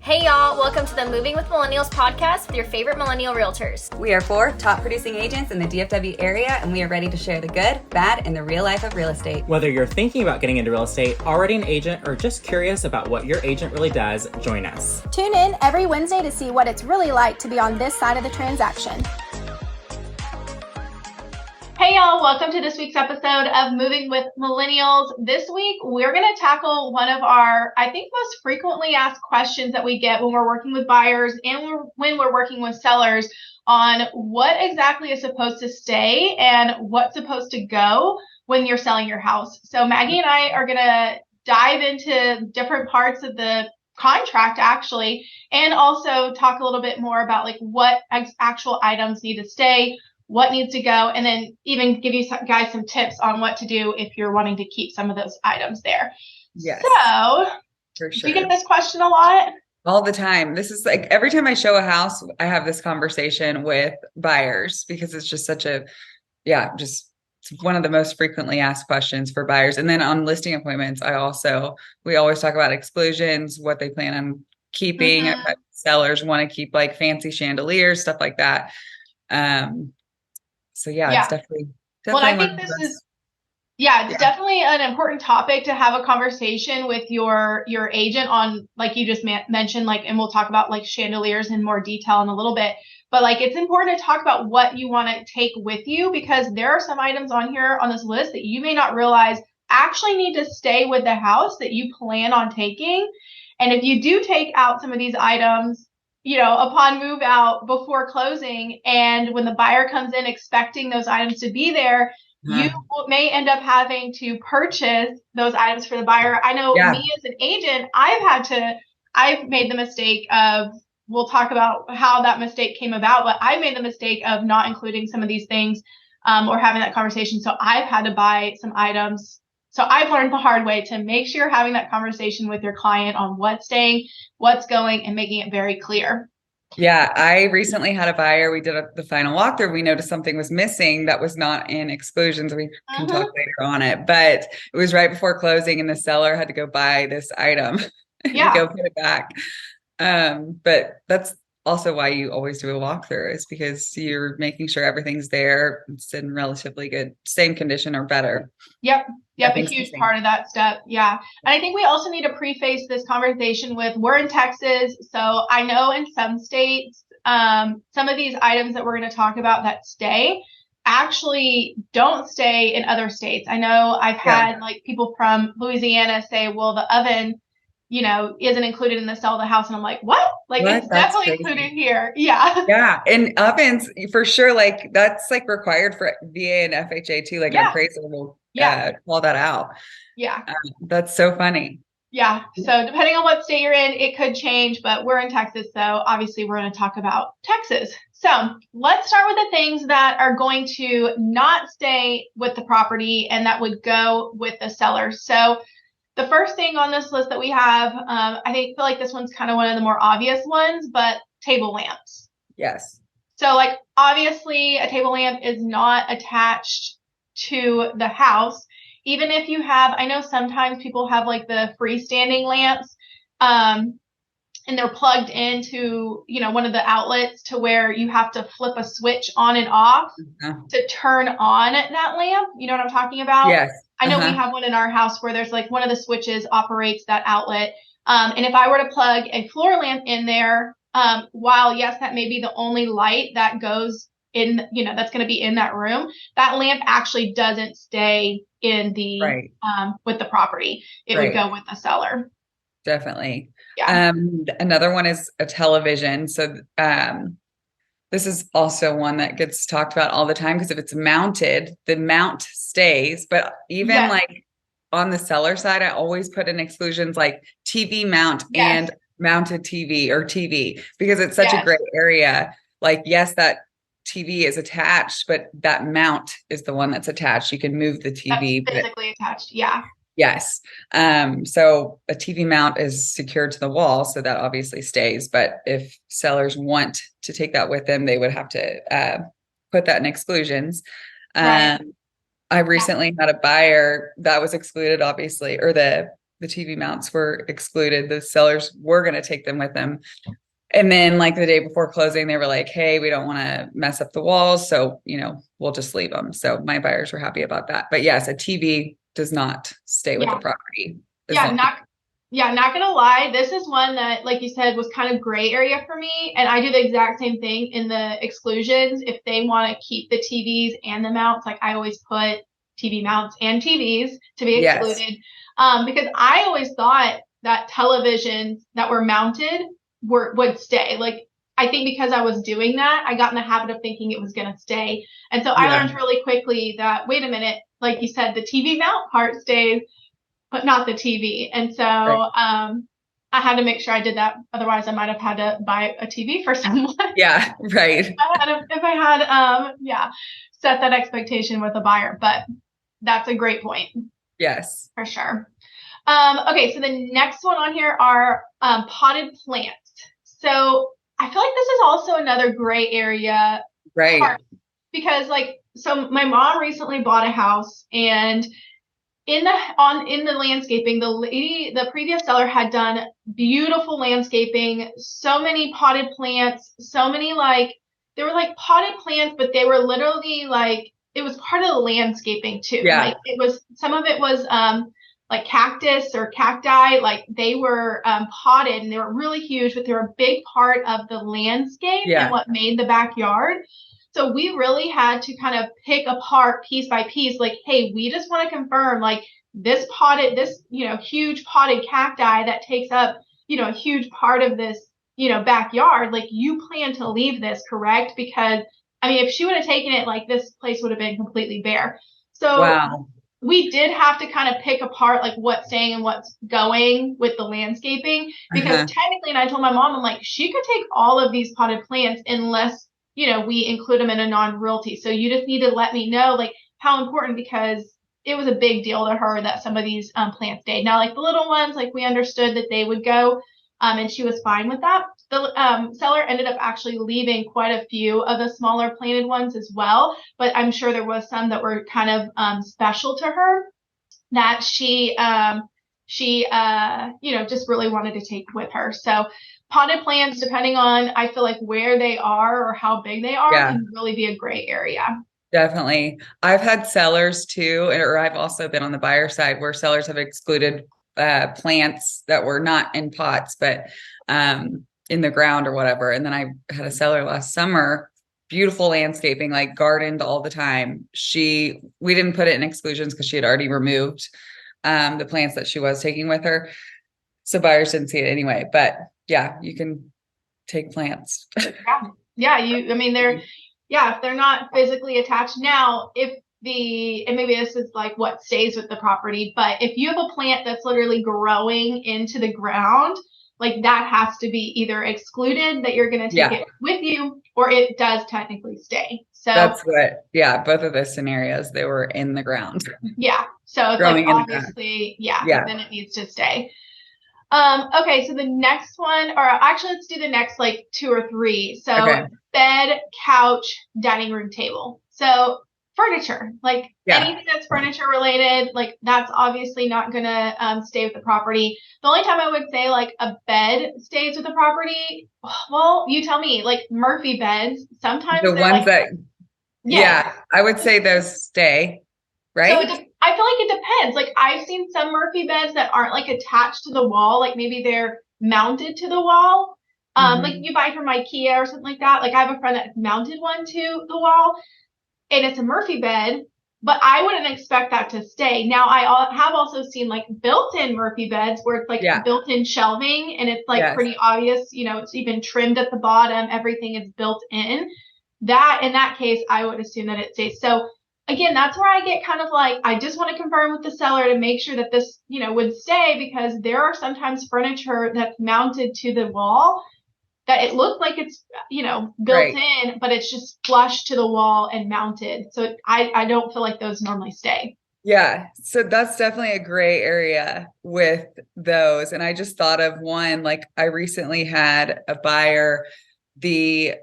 Hey y'all, welcome to the Moving with Millennials podcast with your favorite millennial realtors. We are 4 top producing agents in the DFW area, and we are ready to share the good, bad, and the real life of real estate. Whether you're thinking about getting into real estate, already an agent, or just curious about what your agent really does, join us. Tune in every Wednesday to see what it's really like to be on this side of the transaction. Hey y'all, welcome to this week's episode of Moving with Millennials. This week, we're going to tackle one of our, I think, most frequently asked questions that we get when we're working with buyers and when we're working with sellers on what exactly is supposed to stay and what's supposed to go when you're selling your house. So Maggie and I are going to dive into different parts of the contract actually, and also talk a little bit more about like what actual items need to stay, what needs to go, and then even give you guys some tips on what to do if you're wanting to keep some of those items there. Yes. So, for sure. Do you get this question a lot? All the time. This is like every time I show a house, I have this conversation with buyers because it's just such a, it's one of the most frequently asked questions for buyers. And then on listing appointments, we always talk about exclusions, what they plan on keeping. Mm-hmm. Sellers want to keep like fancy chandeliers, stuff like that. So it's definitely well, I think this is definitely an important topic to have a conversation with your agent on, like you just mentioned, like, and we'll talk about like chandeliers in more detail in a little bit, but like, it's important to talk about what you want to take with you, because there are some items on here on this list that you may not realize actually need to stay with the house that you plan on taking. And if you do take out some of these items, upon move out before closing, and when the buyer comes in expecting those items to be there, you may end up having to purchase those items for the buyer. I know me as an agent, I've made the mistake of, we'll talk about how that mistake came about, but I made the mistake of not including some of these things or having that conversation. So I've had to buy some items. So I've learned the hard way to make sure you're having that conversation with your client on what's staying, what's going, and making it very clear. Yeah, I recently had a buyer. We did the final walkthrough. We noticed something was missing that was not in exclusions. We can talk later on it, but it was right before closing, and the seller had to go buy this item and go put it back. But that's also why you always do a walkthrough, is because you're making sure everything's there. It's in relatively good, same condition or better. Yep. A huge part of that step. Yeah. And I think we also need to preface this conversation with, we're in Texas. So I know in some states, some of these items that we're going to talk about that stay actually don't stay in other states. I know I've had like people from Louisiana say, well, the oven, isn't included in the sell of the house. And I'm like, what? Like, it's definitely included here. Yeah. Yeah. And ovens for sure. Like that's like required for VA and FHA too. Like an appraiser will call that out. Yeah. That's so funny. Yeah. So depending on what state you're in, it could change, but we're in Texas. So obviously we're going to talk about Texas. So let's start with the things that are going to not stay with the property and that would go with the seller. So the first thing on this list that we have, I feel like this one's kind of one of the more obvious ones, but table lamps. Yes. So like, obviously a table lamp is not attached to the house. Even if you have, I know sometimes people have like the freestanding lamps, and they're plugged into, one of the outlets to where you have to flip a switch on and off to turn on that lamp. You know what I'm talking about? Yes. I know we have one in our house where there's like one of the switches operates that outlet. And if I were to plug a floor lamp in there, while yes, that may be the only light that goes in, that's going to be in that room, that lamp actually doesn't stay in the, with the property. It would go with the seller. Definitely. Yeah. Another one is a television. So, this is also one that gets talked about all the time, because if it's mounted, the mount stays. But even like on the seller side, I always put in exclusions like TV mount and mounted TV or TV, because it's such a great area. Like, yes, that TV is attached, but that mount is the one that's attached. You can move the TV. That's physically attached. Yeah. Yes. So a TV mount is secured to the wall, so that obviously stays. But if sellers want to take that with them, they would have to put that in exclusions. I recently had a buyer that was excluded, obviously, or the the TV mounts were excluded. The sellers were going to take them with them. And then like the day before closing, they were like, hey, we don't want to mess up the walls. So, we'll just leave them. So my buyers were happy about that. But yes, a TV does not stay with the property. Not gonna lie. This is one that, like you said, was kind of gray area for me. And I do the exact same thing in the exclusions. If they want to keep the TVs and the mounts, like I always put TV mounts and TVs to be excluded. Because I always thought that televisions that were mounted would stay. Like, I think because I was doing that, I got in the habit of thinking it was going to stay. And so I learned really quickly that, wait a minute, like you said, the TV mount part stays, but not the TV. And so I had to make sure I did that. Otherwise, I might have had to buy a TV for someone. Yeah, right. if I had set that expectation with a buyer. But that's a great point. Yes. For sure. Okay, so the next one on here are potted plants. So I feel like this is also another gray area. Right. Because so my mom recently bought a house, and in the landscaping, the previous seller had done beautiful landscaping, so many potted plants, so many they were like potted plants, but they were literally it was part of the landscaping too. Yeah. Some of it was like cactus or cacti, they were potted, and they were really huge, but they were a big part of the landscape and what made the backyard. So we really had to kind of pick apart piece by piece, hey, we just want to confirm this huge potted cacti that takes up, a huge part of this, backyard, you plan to leave this, correct? Because if she would have taken it, this place would have been completely bare. So we did have to kind of pick apart what's staying and what's going with the landscaping, because technically, and I told my mom, I'm she could take all of these potted plants unless, we include them in a non-realty. So you just need to let me know how important, because it was a big deal to her that some of these plants stayed. Now, the little ones, we understood that they would go, and she was fine with that. The seller ended up actually leaving quite a few of the smaller planted ones as well, but I'm sure there was some that were kind of special to her that she just really wanted to take with her. So potted plants, depending on, I feel where they are or how big they are, can really be a gray area. Definitely. I've had sellers too, or I've also been on the buyer side where sellers have excluded plants that were not in pots, but in the ground or whatever. And then I had a seller last summer, beautiful landscaping, gardened all the time. We didn't put it in exclusions because she had already removed the plants that she was taking with her. So buyers didn't see it anyway, but you can take plants. If they're not physically attached. Now, and maybe this is what stays with the property, but if you have a plant that's literally growing into the ground, that has to be either excluded, that you're going to take it with you, or it does technically stay. So that's both of those scenarios, they were in the ground. Yeah. So it's obviously, then it needs to stay. Okay. So the next one, or actually let's do the next two or three. So bed, couch, dining room table. So furniture, anything that's furniture related, that's obviously not going to stay with the property. The only time I would say a bed stays with the property, well, you tell me, Murphy beds, sometimes the ones that, I would say those stay, right? So I feel it depends. I've seen some Murphy beds that aren't attached to the wall, maybe they're mounted to the wall. You buy from IKEA or something like that. I have a friend that mounted one to the wall, and it's a Murphy bed, but I wouldn't expect that to stay. Now, I have also seen built-in Murphy beds where it's built-in shelving, and it's pretty obvious, it's even trimmed at the bottom. Everything is built in. That, in that case, I would assume that it stays. So again, that's where I get kind of I just want to confirm with the seller to make sure that this, would stay, because there are sometimes furniture that's mounted to the wall that it looks like it's, built in, but it's just flush to the wall and mounted. So I don't feel those normally stay. Yeah. So that's definitely a gray area with those. And I just thought of one, I recently had a buyer, they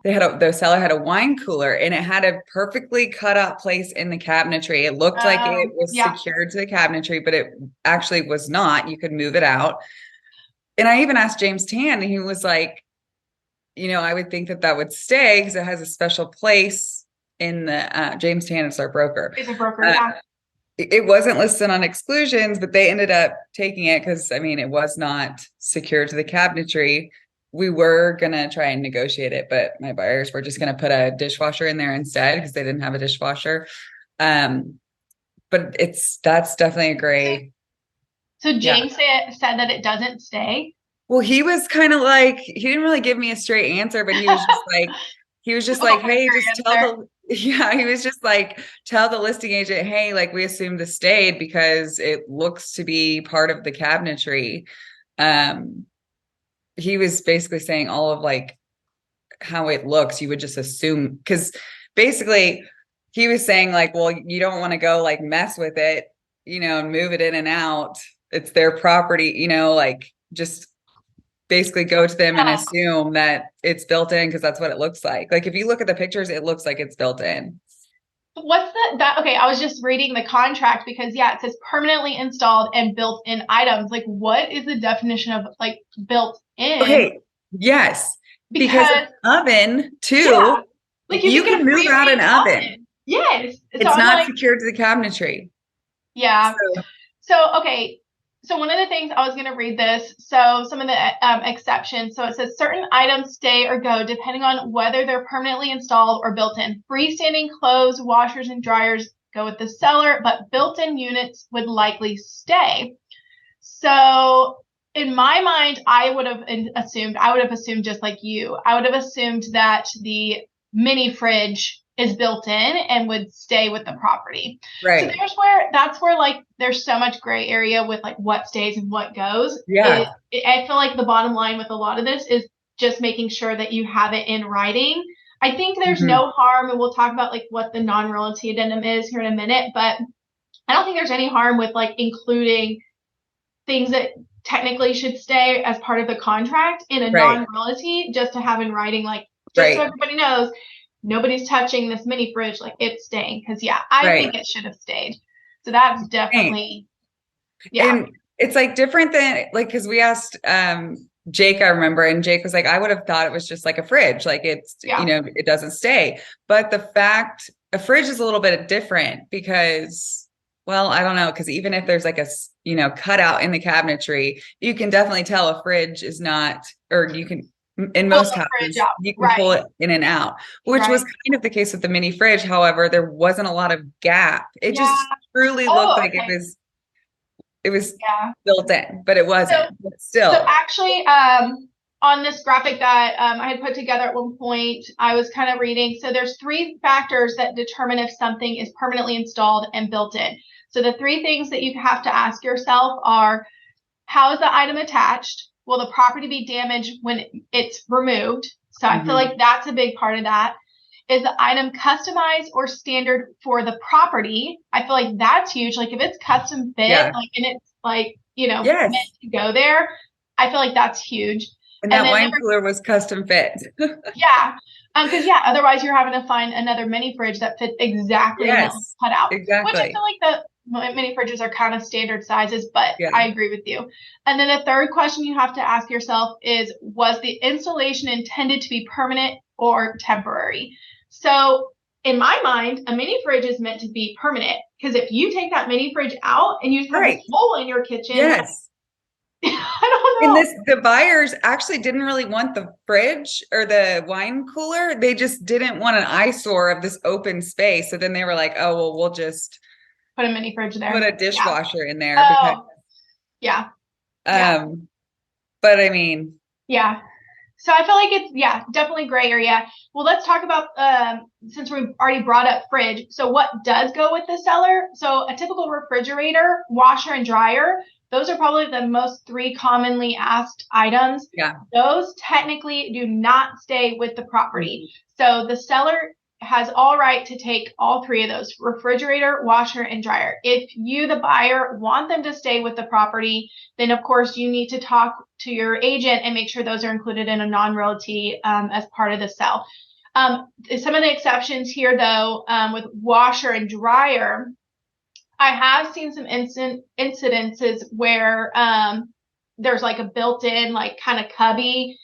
the seller had a wine cooler, and it had a perfectly cut out place in the cabinetry. It looked like it was secured to the cabinetry, but it actually was not. You could move it out. And I even asked James Tan, and he was like, I would think that would stay because it has a special place in the James Tan is our broker. It's a broker, yeah. It wasn't listed on exclusions, but they ended up taking it because, it was not secured to the cabinetry. We were going to try and negotiate it, but my buyers were just going to put a dishwasher in there instead because they didn't have a dishwasher. But that's definitely a gray. So James said that it doesn't stay. Well, he was kind of like, he didn't really give me a straight answer, but he was just like, hey, just he was just like, tell the listing agent, hey, like we assumed this stayed because it looks to be part of the cabinetry. He was basically saying all of like how it looks, you would just assume, because basically he was saying like, well, you don't want to go like mess with it, and move it in and out. It's their property, like just basically go to them and assume that it's built in because that's what it looks like. Like if you look at the pictures, it looks like it's built in. What's that? Okay, I was just reading the contract because it says permanently installed and built in items. Like what is the definition of like built in? Okay, yes, because oven too. Yeah. Like you can move out an oven. Yes, it's not secured to the cabinetry. Yeah. So okay. So one of the things I was going to read this. So some of the exceptions. So it says certain items stay or go depending on whether they're permanently installed or built in. Freestanding clothes, washers, and dryers go with the seller, but built-in units would likely stay. So in my mind, I would have assumed just like you. I would have assumed that the mini fridge is built in and would stay with the property. Right. So that's where like there's so much gray area with like what stays and what goes. Yeah. I feel like the bottom line with a lot of this is just making sure that you have it in writing. I think there's no harm, and we'll talk about like what the non-realty addendum is here in a minute, but I don't think there's any harm with like including things that technically should stay as part of the contract in a non-realty, just to have in writing, like just so everybody knows nobody's touching this mini fridge, like it's staying. Because I think it should have stayed. So that's definitely And it's like different than like, because we asked Jake, I remember, and Jake was like, I would have thought it was just like a fridge, like it's it doesn't stay. But the fact a fridge is a little bit different because, well, I don't know, because even if there's like a cutout in the cabinetry, you can definitely tell a fridge is not, or you can. In most houses, you can pull it in and out, which was kind of the case with the mini fridge. However, there wasn't a lot of gap. It just truly looked like it was built in, but it wasn't. But still. So actually, on this graphic that I had put together at one point, I was kind of reading. So there's 3 factors that determine if something is permanently installed and built in. So the 3 things that you have to ask yourself are, how is the item attached? Will the property be damaged when it's removed? So I feel like that's a big part of that. Is the item customized or standard for the property? I feel like that's huge. Like if it's custom fit, like, and it's like, meant to go there, I feel like that's huge. And that wine cooler was custom fit. Because otherwise you're having to find another mini fridge that fits exactly and it's cut out. Exactly. Which I feel like the mini fridges are kind of standard sizes, but I agree with you. And then the third question you have to ask yourself is, was the installation intended to be permanent or temporary? So in my mind, a mini fridge is meant to be permanent, because if you take that mini fridge out and you just have a hole in your kitchen, I don't know. And the buyers actually didn't really want the fridge or the wine cooler. They just didn't want an eyesore of this open space. So then they were like, oh, well, we'll just put a mini fridge there. Put a dishwasher in there. But I mean. So I feel like it's, definitely gray area. Well, let's talk about, since we've already brought up fridge. So what does go with the seller? So a typical refrigerator, washer, and dryer, those are probably the most 3 commonly asked items. Those technically do not stay with the property. So the seller has all right to take all 3 of those: refrigerator, washer, and dryer. If you, the buyer, want them to stay with the property, then of course you need to talk to your agent and make sure those are included in a non-realty as part of the sale. Some of the exceptions here, though, with washer and dryer, I have seen some incidences where there's like a built-in, like kind of cubby.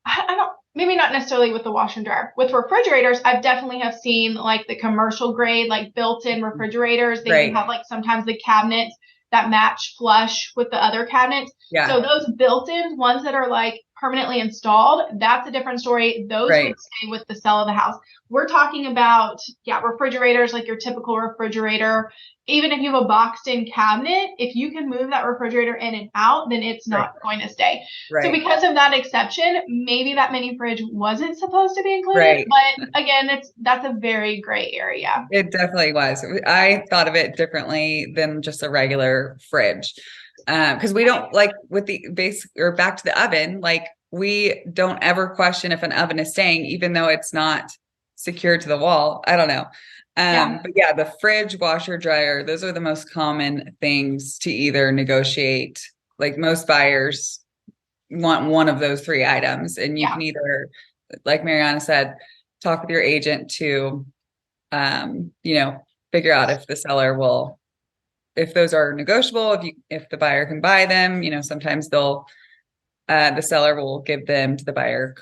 I don't, maybe not necessarily with the washer and dryer. With refrigerators, I've definitely have seen like the commercial grade, like built-in refrigerators. They can have like sometimes the cabinets that match flush with the other cabinets. Yeah. So those built-in ones that are like permanently installed, that's a different story. Those would stay with the sell of the house. We're talking about, refrigerators, like your typical refrigerator. Even if you have a boxed in cabinet, if you can move that refrigerator in and out, then it's not going to stay. So because of that exception, maybe that mini fridge wasn't supposed to be included. But again, that's a very gray area. It definitely was. I thought of it differently than just a regular fridge. Because we don't, like with the base, or back to the oven, like we don't ever question if an oven is staying, even though it's not secured to the wall. I don't know. But yeah, the fridge, washer, dryer, those are the most common things to either negotiate. Like most buyers want one of those three items, and you can either, like Mariana said, talk with your agent to, figure out if the seller will, if those are negotiable, if the buyer can buy them, sometimes the seller will give them to the buyer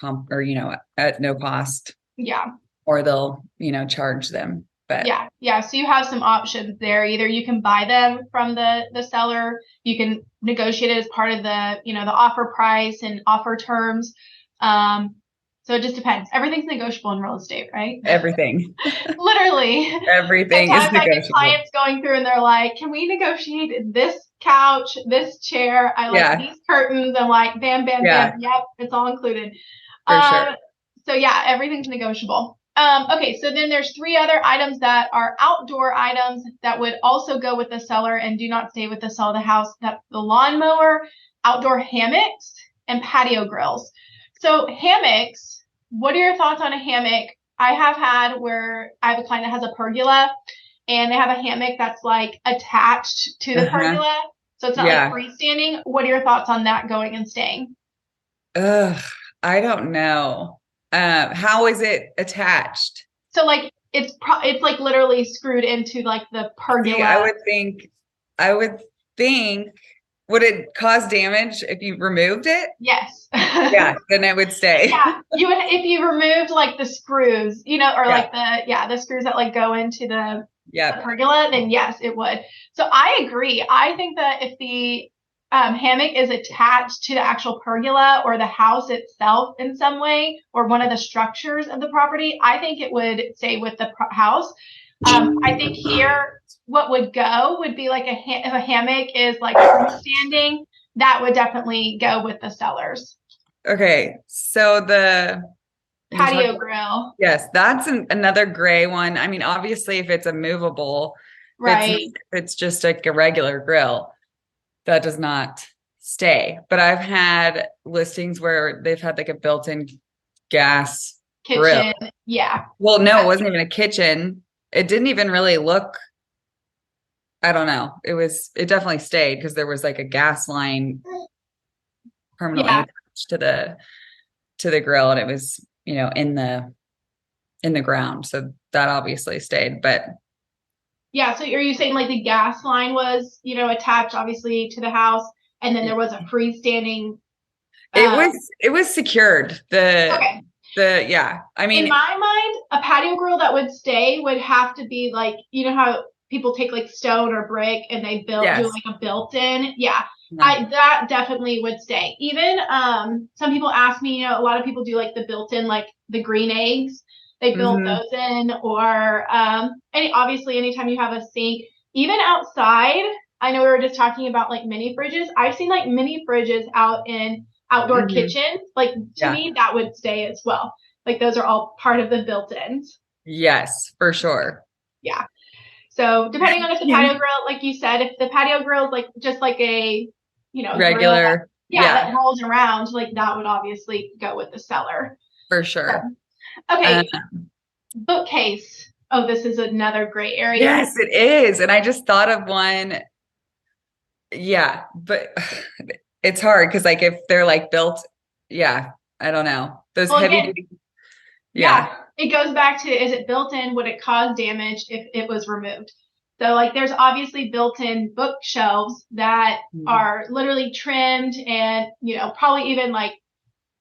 at no cost. Yeah. Or they'll, charge them. But so you have some options there. Either you can buy them from the seller, you can negotiate it as part of the, the offer price and offer terms. So it just depends. Everything's negotiable in real estate, right? Everything. Literally. Everything is negotiable. I get clients going through and they're like, can we negotiate this couch, this chair? I like these curtains. I'm like, bam, bam, bam. Yep, it's all included. For sure. So everything's negotiable. Okay, so then there's three other items that are outdoor items that would also go with the seller and do not stay with the sell of the house. That's the lawnmower, outdoor hammocks, and patio grills. So hammocks, what are your thoughts on a hammock? I have had where I have a client that has a pergola and they have a hammock that's like attached to the pergola. So it's not like freestanding. What are your thoughts on that going and staying? I don't know. How is it attached? So like it's like literally screwed into like the pergola. See, I would think, would it cause damage if you removed it? Yes. Then it would stay. You would, if you removed like the screws, or like the screws that like go into the pergola, then yes, it would. So I agree. I think that if the hammock is attached to the actual pergola or the house itself in some way, or one of the structures of the property, I think it would stay with the house. I think here, what would go would be like if a hammock is like freestanding, that would definitely go with the sellers. Okay, so the patio grill. Yes, that's another gray one. I mean, obviously, if it's a movable, if it's just like a regular grill, that does not stay. But I've had listings where they've had like a built-in gas kitchen grill. Yeah. Well, no, it wasn't even a kitchen. It didn't even really look, I don't know. It definitely stayed because there was like a gas line permanently attached to the grill, and it was, in the ground. So that obviously stayed, but so are you saying like the gas line was, attached obviously to the house, and then there was a freestanding it was secured. I mean, in my mind, a patio grill that would stay would have to be like, how people take like stone or brick and they do like a built-in. That definitely would stay. Even some people ask me, a lot of people do like the built-in, like the green eggs. They build those in, or obviously anytime you have a sink, even outside. I know we were just talking about like mini fridges. I've seen like mini fridges out in outdoor kitchens. Like to me, that would stay as well. Like those are all part of the built-ins. Yes, for sure. Yeah. So depending on if the patio grill, like you said, if the patio grill is like just like a, regular, that rolls around, like that would obviously go with the seller. For sure. Okay. Bookcase. Oh, this is another great area. Yes, it is. And I just thought of one. Yeah, but it's hard because like if they're like built, I don't know. Those heavy duty. it goes back to, is it built in? Would it cause damage if it was removed? So like there's obviously built-in bookshelves that are literally trimmed and, probably even like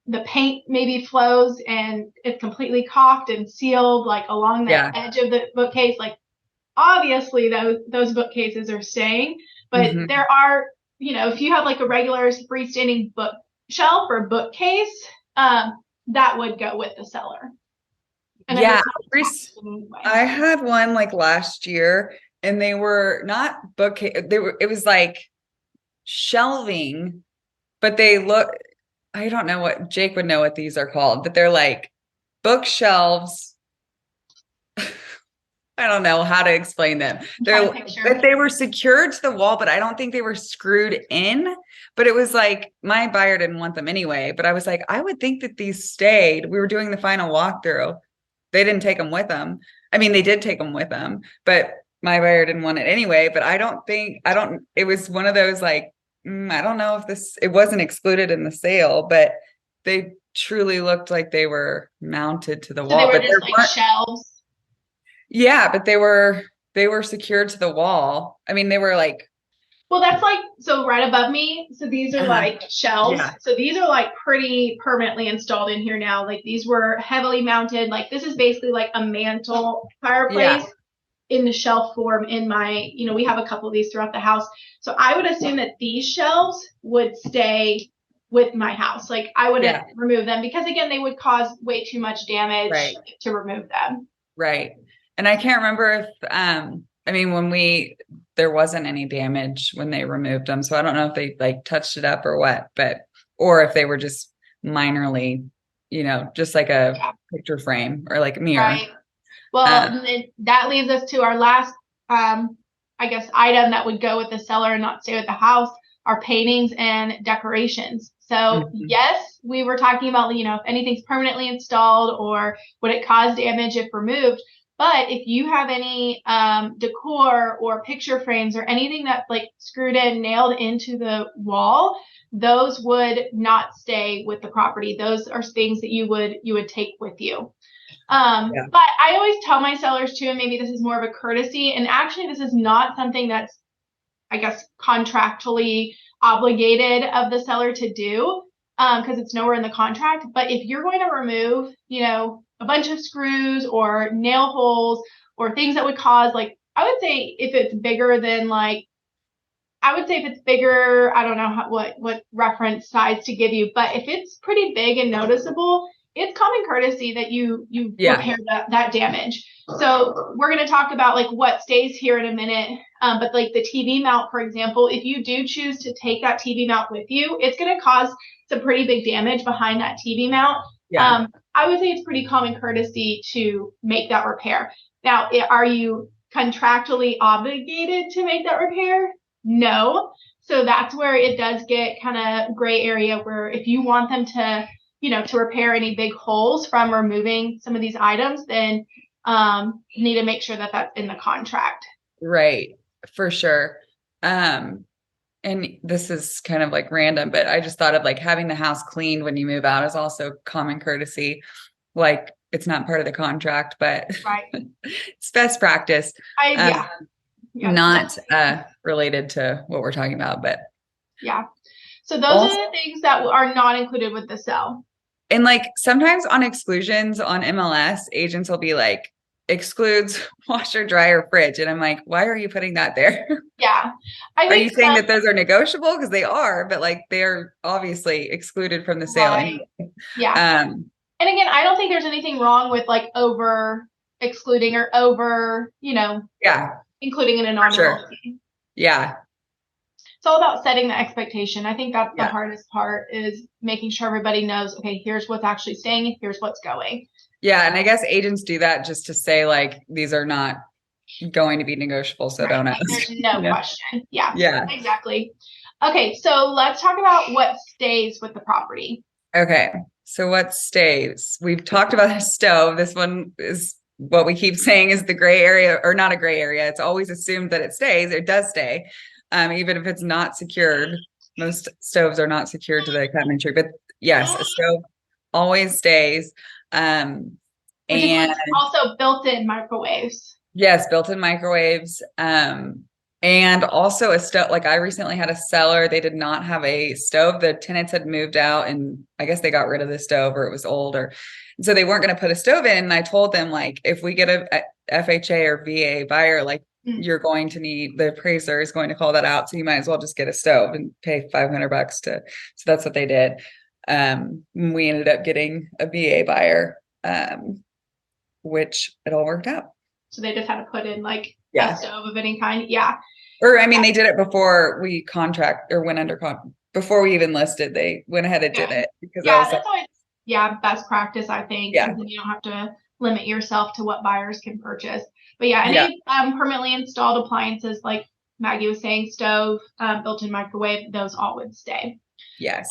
the paint maybe flows and it's completely caulked and sealed like along the edge of the bookcase. Like obviously those bookcases are staying, but there are, if you have like a regular freestanding bookshelf or bookcase, that would go with the cellar. And I had one like last year and they were not bookcase. It was like shelving, but I don't know what Jake would know what these are called, but they're like bookshelves. I don't know how to explain them. But they were secured to the wall, but I don't think they were screwed in. But it was like my buyer didn't want them anyway. But I was like, I would think that these stayed. We were doing the final walkthrough. They didn't take them with them. I mean, they did take them with them, but my buyer didn't want it anyway. But it was one of those like, I don't know if it wasn't excluded in the sale, but they truly looked like they were mounted to the wall. They were just like shelves. Yeah, but they were secured to the wall. I mean, they were like. Well, that's like, so right above me. So these are like shelves. Yeah. So these are like pretty permanently installed in here now. Like these were heavily mounted. Like this is basically like a mantle fireplace in the shelf form in my, we have a couple of these throughout the house. So I would assume that these shelves would stay with my house. Like I wouldn't remove them because again, they would cause way too much damage to remove them. Right. And I can't remember if, there wasn't any damage when they removed them. So I don't know if they like touched it up or what, or if they were just minorly, just like a picture frame or like a mirror. Right. Well, that leads us to our last, item that would go with the cellar and not stay with the house are paintings and decorations. So yes, we were talking about, if anything's permanently installed or would it cause damage if removed. But if you have any decor or picture frames or anything that's like screwed in, nailed into the wall, those would not stay with the property. Those are things that you would take with you. But I always tell my sellers too, and maybe this is more of a courtesy, and actually this is not something that's, I guess, contractually obligated of the seller to do, because it's nowhere in the contract. But if you're going to remove, a bunch of screws or nail holes or things that would cause, like, I would say if it's bigger than I don't know what reference size to give you, but if it's pretty big and noticeable, it's common courtesy that you repair that damage. So we're going to talk about like what stays here in a minute. But like the TV mount, for example, if you do choose to take that TV mount with you, it's going to cause some pretty big damage behind that TV mount. Yeah. I would say it's pretty common courtesy to make that repair. Now, are you contractually obligated to make that repair? No. So that's where it does get kind of gray area, where if you want them to, to repair any big holes from removing some of these items, then you need to make sure that that's in the contract. Right. For sure. And this is kind of like random, but I just thought of like having the house cleaned when you move out is also common courtesy. Like it's not part of the contract, but it's best practice. Not related to what we're talking about, but so those are the things that are not included with the sale. And like sometimes on exclusions on MLS, agents will be like, excludes washer, dryer, fridge. And I'm like, why are you putting that there? Yeah. Are you saying that those are negotiable? Because they are, but like they're obviously excluded from the sale. Right. Yeah. And again, I don't think there's anything wrong with like over excluding or over, including in a non-renewal fee. Yeah. It's all about setting the expectation. I think that's the hardest part, is making sure everybody knows, okay, here's what's actually staying, here's what's going. Yeah. And I guess agents do that just to say like, these are not going to be negotiable. So don't ask. There's no question. Yeah. Yeah. Exactly. Okay. So let's talk about what stays with the property. Okay. So what stays? We've talked about the stove. This one is what we keep saying is the gray area, or not a gray area. It's always assumed that it stays. It does stay. Even if it's not secured. Most stoves are not secured to the cabinetry, but yes, a stove always stays. Which includes also built-in microwaves. Yes, built-in microwaves. And also a stove. Like I recently had a seller, they did not have a stove. The tenants had moved out and I guess they got rid of the stove or it was old so they weren't going to put a stove in. And I told them, like, if we get a FHA or VA buyer, like you're going to need, the appraiser is going to call that out. So you might as well just get a stove and pay $500 so that's what they did. We ended up getting a VA buyer, which it all worked out. So they just had to put in like a stove of any kind. Yeah. Or, I mean, they did it before we contract or went under contract. Before we even listed, they went ahead and did it. Because that's always, best practice, I think. Yeah. Then you don't have to limit yourself to what buyers can purchase. But any permanently installed appliances, like Maggie was saying, stove, built-in microwave, those all would stay. Yes.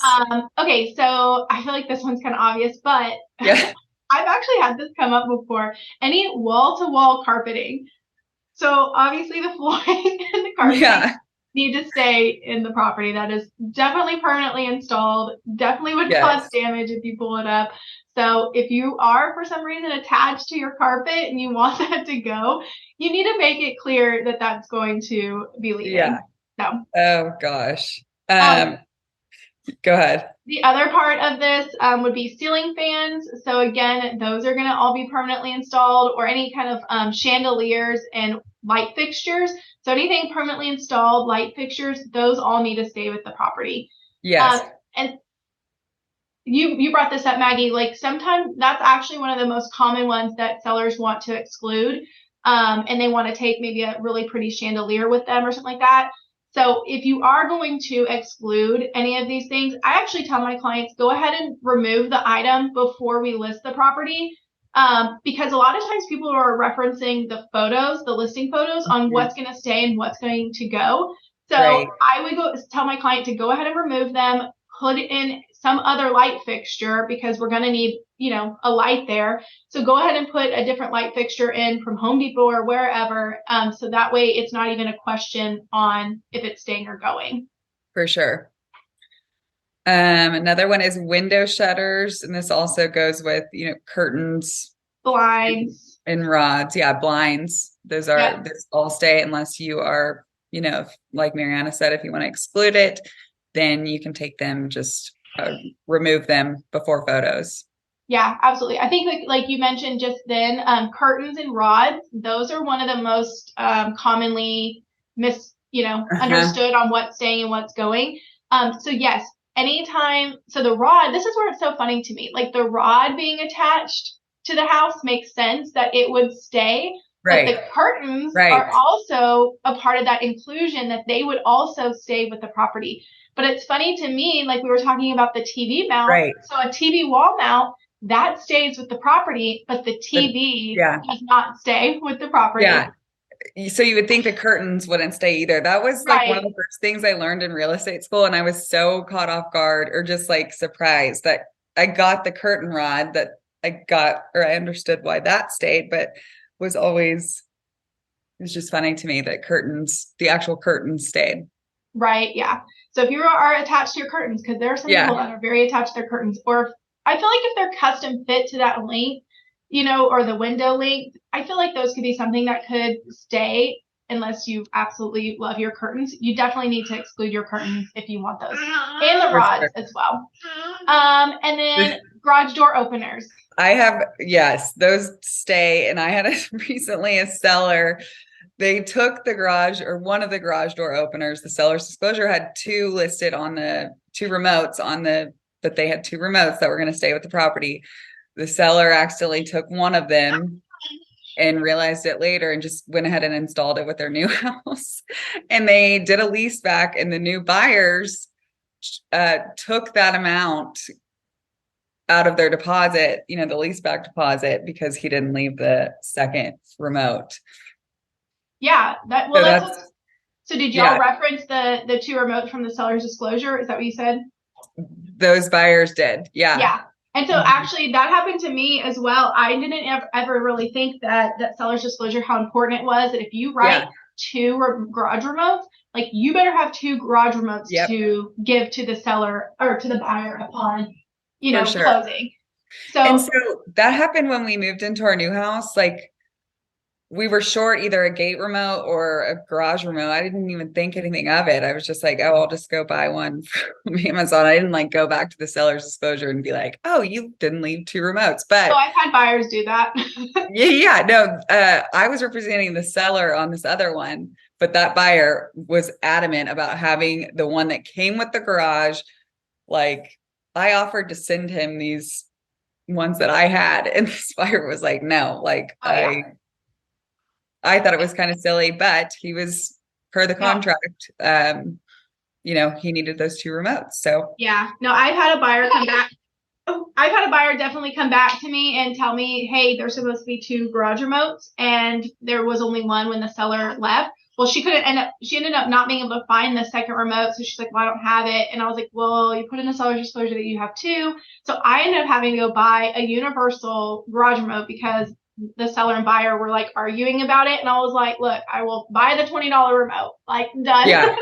Okay, so I feel like this one's kind of obvious, but I've actually had this come up before. Any wall-to-wall carpeting. So obviously the flooring and the carpeting need to stay in the property. That is definitely permanently installed. Definitely would cause damage if you pull it up. So if you are for some reason attached to your carpet and you want that to go, you need to make it clear that that's going to be leaving. Yeah. So. Oh gosh. Go ahead. The other part of this would be ceiling fans. So again, those are going to all be permanently installed, or any kind of chandeliers and light fixtures. So anything permanently installed, light fixtures, those all need to stay with the property. Yes. And you brought this up, Maggie. Like sometimes that's actually one of the most common ones that sellers want to exclude. And they want to take maybe a really pretty chandelier with them or something like that. So if you are going to exclude any of these things, I actually tell my clients, go ahead and remove the item before we list the property. Because a lot of times people are referencing the photos, the listing photos on what's going to stay and what's going to go. So I would tell my client to go ahead and remove them, put in some other light fixture, because we're going to need, a light there. So go ahead and put a different light fixture in from Home Depot or wherever. So that way it's not even a question on if it's staying or going. For sure. Another one is window shutters. And this also goes with, curtains, blinds and rods. Yeah. Blinds. Those all stay unless you are, like Mariana said, if you want to exclude it, then you can take them, just remove them before photos. Yeah, absolutely. I think like you mentioned just then, curtains and rods, those are one of the most commonly understood on what's staying and what's going. So yes, anytime. So the rod, this is where it's so funny to me. Like the rod being attached to the house makes sense that it would stay. But the curtains are also a part of that inclusion, that they would also stay with the property. But it's funny to me, like we were talking about the TV mount. So a TV wall mount, that stays with the property, but the TV does not stay with the property. Yeah. So you would think the curtains wouldn't stay either. That was like one of the first things I learned in real estate school. And I was so caught off guard, or just like surprised, that I got the curtain rod that I understood why that stayed, but it's just funny to me that the actual curtains stayed. Right. Yeah. So if you are attached to your curtains, because there are some people that are very attached to their curtains, or I feel like if they're custom fit to that length, or the window length, I feel like those could be something that could stay unless you absolutely love your curtains. You definitely need to exclude your curtains if you want those, and the rods as well. And then garage door openers. Those stay. And I had recently a seller. They took the garage, or one of the garage door openers. The seller's disclosure had two listed on the two remotes but they had two remotes that were going to stay with the property. The seller accidentally took one of them and realized it later and just went ahead and installed it with their new house. And they did a lease back, and the new buyers took that amount out of their deposit, the lease back deposit, because he didn't leave the second remote. Yeah. So did y'all reference the two remotes from the seller's disclosure? Is that what you said? Those buyers did. Yeah. Yeah. And so actually that happened to me as well. I didn't ever really think that seller's disclosure, how important it was, that if you write two garage remotes, like you better have two garage remotes to give to the seller or to the buyer upon, closing. And So so that happened when we moved into our new house. Like we were short either a gate remote or a garage remote. I didn't even think anything of it. I was just like, oh, I'll just go buy one from Amazon. I didn't like go back to the seller's disclosure and be like, oh, you didn't leave 2 remotes. But I've had buyers do that. no, I was representing the seller on this other one, but that buyer was adamant about having the one that came with the garage. Like I offered to send him these ones that I had, and this buyer was like, no, like I thought it was kind of silly, but he was per the contract. He needed those 2 remotes. So yeah, no, I've had a buyer come back. I've had a buyer definitely come back to me and tell me, hey, there's supposed to be 2 garage remotes, and there was only one when the seller left. Well, she ended up not being able to find the second remote. So she's like, well, I don't have it. And I was like, well, you put in the seller's disclosure that you have 2. So I ended up having to go buy a universal garage remote because the seller and buyer were like arguing about it. And I was like, look, I will buy the $20 remote, like done. Yeah,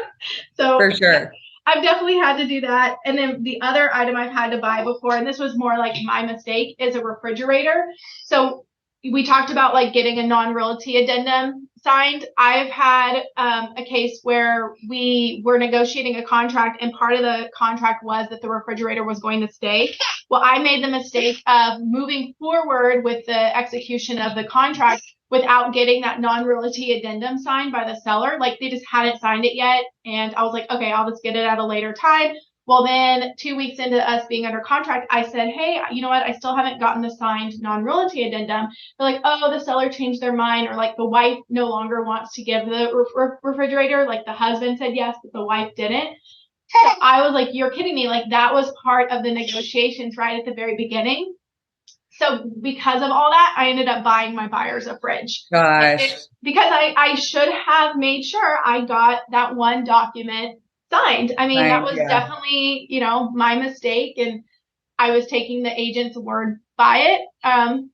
so for sure. I've definitely had to do that. And then the other item I've had to buy before, and this was more like my mistake, is a refrigerator. So we talked about like getting a non-realty addendum signed. I've had a case where we were negotiating a contract, and part of the contract was that the refrigerator was going to stay. Well, I made the mistake of moving forward with the execution of the contract without getting that non-realty addendum signed by the seller. Like they just hadn't signed it yet. And I was like, okay, I'll just get it at a later time. Well, then 2 weeks into us being under contract, I said, hey, you know what? I still haven't gotten the signed non-realty addendum. They're like, oh, the seller changed their mind, or like the wife no longer wants to give the refrigerator. Like the husband said yes, but the wife didn't. So I was like, you're kidding me. Like that was part of the negotiations right at the very beginning. So because of all that, I ended up buying my buyers a fridge. Gosh. Because I should have made sure I got that one document signed. I mean, that was definitely, my mistake, and I was taking the agent's word by it,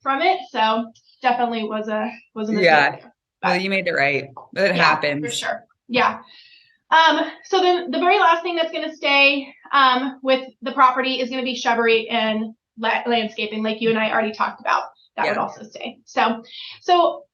from it. So definitely was a mistake. Yeah. Well, you made it right. It happens. For sure. Yeah. So then the very last thing that's going to stay, with the property is going to be shrubbery and landscaping, like you and I already talked about. That would also stay. So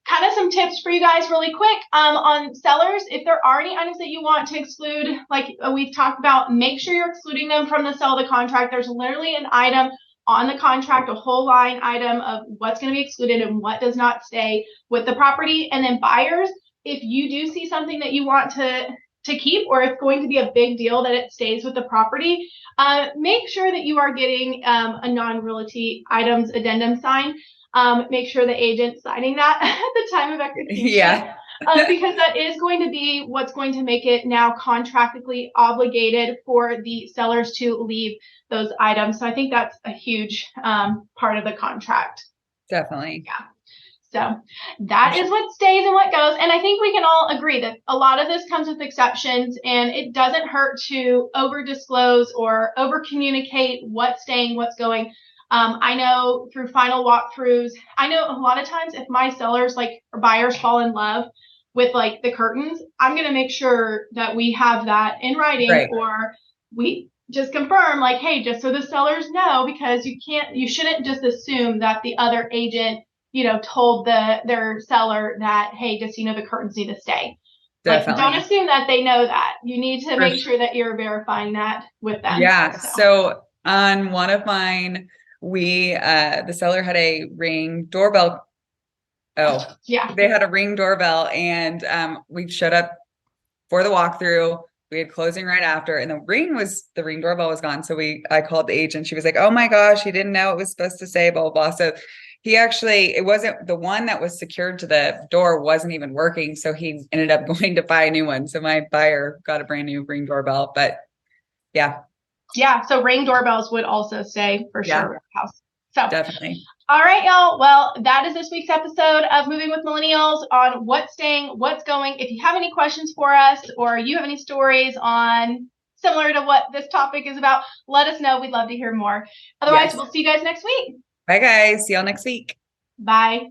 kind of some tips for you guys really quick, on sellers. If there are any items that you want to exclude, like we've talked about, make sure you're excluding them from the sell of the contract. There's literally an item on the contract, a whole line item of what's going to be excluded and what does not stay with the property. And then buyers, if you do see something that you want to keep, or it's going to be a big deal that it stays with the property, make sure that you are getting a non-realty items addendum signed. Make sure the agent's signing that at the time of execution. Yeah. Because that is going to be what's going to make it now contractually obligated for the sellers to leave those items. So I think that's a huge part of the contract. Definitely. Yeah. So that is what stays and what goes. And I think we can all agree that a lot of this comes with exceptions, and it doesn't hurt to over disclose or over communicate what's staying, what's going. I know through final walkthroughs, I know a lot of times if my sellers or buyers fall in love with like the curtains, I'm going to make sure that we have that in writing, or we just confirm like, hey, just so the sellers know, because you shouldn't just assume that the other agent told their seller that, hey, just, the curtains need to stay. Definitely. Don't assume that they know that. You need to make sure that you're verifying that with them. Yeah. So on one of mine, the seller had a Ring doorbell. Oh, yeah. They had a Ring doorbell, and we showed up for the walkthrough. We had closing right after, and the Ring doorbell was gone. So I called the agent. She was like, oh my gosh, he didn't know it was supposed to say blah, blah, blah. So it wasn't the one that was secured to the door wasn't even working. So he ended up going to buy a new one. So my buyer got a brand new Ring doorbell, but yeah. Yeah. So Ring doorbells would also stay for sure with the house. So definitely. All right, y'all. Well, that is this week's episode of Moving with Millennials on what's staying, what's going. If you have any questions for us, or you have any stories on similar to what this topic is about, let us know. We'd love to hear more. Otherwise, we'll see you guys next week. Bye, guys. See y'all next week. Bye.